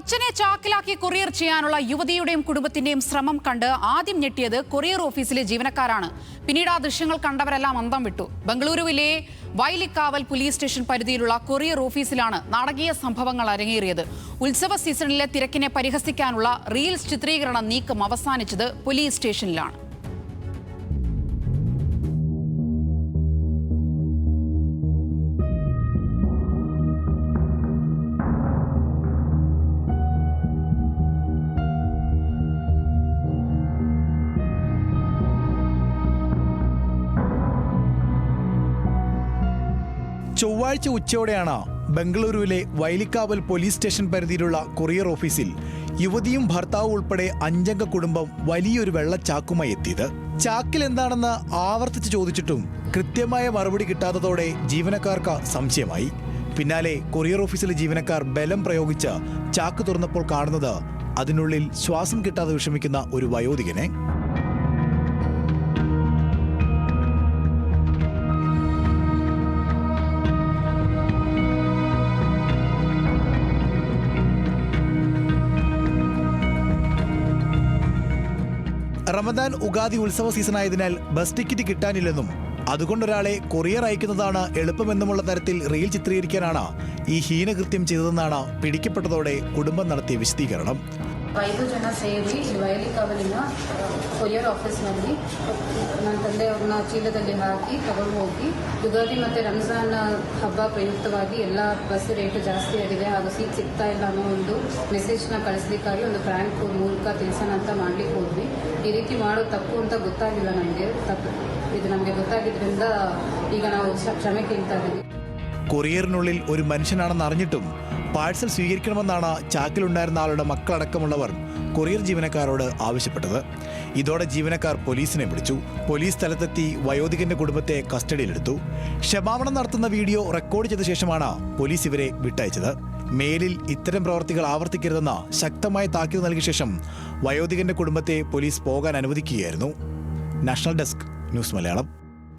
അച്ഛനെ ചാക്കിലാക്കി കൊറിയർ ചെയ്യാനുള്ള യുവതിയുടെയും കുടുംബത്തിന്റെയും ശ്രമം കണ്ട് ആദ്യം ഞെട്ടിയത് കൊറിയർ ഓഫീസിലെ ജീവനക്കാരാണ്. പിന്നീട് ആ ദൃശ്യങ്ങൾ കണ്ടവരെല്ലാം അന്തം വിട്ടു. ബംഗളൂരുവിലെ വൈലിക്കാവൽ പോലീസ് സ്റ്റേഷൻ പരിധിയിലുള്ള കൊറിയർ ഓഫീസിലാണ് നാടകീയ സംഭവങ്ങൾ അരങ്ങേറിയത്. ഉത്സവ സീസണിലെ തിരക്കിനെ പരിഹസിക്കാനുള്ള റീൽസ് ചിത്രീകരണ നീക്കം അവസാനിച്ചത് പോലീസ് സ്റ്റേഷനിലാണ്. ചൊവ്വാഴ്ച ഉച്ചയോടെയാണ് ബംഗളൂരുവിലെ വൈലിക്കാവൽ പോലീസ് സ്റ്റേഷൻ പരിധിയിലുള്ള കൊറിയർ ഓഫീസിൽ യുവതിയും ഭർത്താവും ഉൾപ്പെടെ 5 അംഗ കുടുംബം വലിയൊരു വെള്ളച്ചാക്കുമായി എത്തിയത്. ചാക്കിൽ എന്താണെന്ന് ആവർത്തിച്ച് ചോദിച്ചിട്ടും കൃത്യമായ മറുപടി കിട്ടാത്തതോടെ ജീവനക്കാർക്ക് സംശയമായി. പിന്നാലെ കൊറിയർ ഓഫീസിലെ ജീവനക്കാർ ബലം പ്രയോഗിച്ച് ചാക്ക് തുറന്നപ്പോൾ കാണുന്നത് അതിനുള്ളിൽ ശ്വാസം കിട്ടാതെ വിഷമിക്കുന്ന ഒരു വയോധികനെ. റമദാൻ ഉഗാദി ഉത്സവ സീസണായതിനാൽ ബസ് ടിക്കറ്റ് കിട്ടാനില്ലെന്നും അതുകൊണ്ടൊരാളെ കൊറിയർ അയക്കുന്നതാണ് എളുപ്പമെന്നുമുള്ള തരത്തിൽ റീൽ ചിത്രീകരിക്കാനാണ് ഈ ഹീനകൃത്യം ചെയ്തതെന്നാണ് പിടിക്കപ്പെട്ടതോടെ കുടുംബം നടത്തിയ വിശദീകരണം. 5 ಜನ ಸೇರಿ ವೈಲಿಕಾವಲಿನ ಕೊರಿಯರ್ ಆಫೀಸ್ನಲ್ಲಿ ನನ್ನ ತಂದೆ ಅವ್ರನ್ನ ಚೀಲದಲ್ಲಿ ಹಾಕಿ ತಗೊಂಡು ಹೋಗಿ ಯುಗಾದಿ ಮತ್ತು ರಂಜಾನ್ ಹಬ್ಬ ಪ್ರಯುಕ್ತವಾಗಿ ಎಲ್ಲ ಬಸ್ ರೇಟ್ ಜಾಸ್ತಿ ಆಗಿದೆ, ಹಾಗೂ ಸೀಟ್ ಸಿಗ್ತಾ ಇಲ್ಲ ಅನ್ನೋ ಒಂದು ಮೆಸೇಜ್ನ ಕಳಿಸ್ಲಿಕ್ಕಾಗಿ ಒಂದು ಪ್ರ್ಯಾಂಕ್ ಮೂಲಕ ತಿಳಿಸೋಣ ಅಂತ ಮಾಡ್ಲಿಕ್ಕೆ ಹೋದ್ವಿ. ಈ ರೀತಿ ಮಾಡೋ ತಪ್ಪು ಅಂತ ಗೊತ್ತಾಗಿಲ್ಲ ನಮಗೆ. ಇದು ನಮಗೆ ಗೊತ್ತಾಗಿದ್ದರಿಂದ ಈಗ ನಾವು ಕ್ಷಮೆ ಕೇಳ್ತಾ ಇದ್ದೀವಿ. കൊറിയറിനുള്ളിൽ ഒരു മനുഷ്യനാണെന്ന് അറിഞ്ഞിട്ടും പാഴ്സൽ സ്വീകരിക്കണമെന്നാണ് ചാക്കിലുണ്ടായിരുന്ന ആളുടെ മക്കളടക്കമുള്ളവർ കൊറിയർ ജീവനക്കാരോട് ആവശ്യപ്പെട്ടത്. ഇതോടെ ജീവനക്കാർ പോലീസിനെ വിളിച്ചു. പോലീസ് സ്ഥലത്തെത്തി വയോധികന്റെ കുടുംബത്തെ കസ്റ്റഡിയിലെടുത്തു. ക്ഷമാപണം നടത്തുന്ന വീഡിയോ റെക്കോർഡ് ചെയ്ത ശേഷമാണ് പോലീസ് ഇവരെ വിട്ടയച്ചത്. മേലിൽ ഇത്തരം പ്രവർത്തികൾ ആവർത്തിക്കരുതെന്ന ശക്തമായ താക്കീത് നൽകിയ ശേഷം വയോധികന്റെ കുടുംബത്തെ പോലീസ് പോകാൻ അനുവദിക്കുകയായിരുന്നു. National desk, news Malayalam.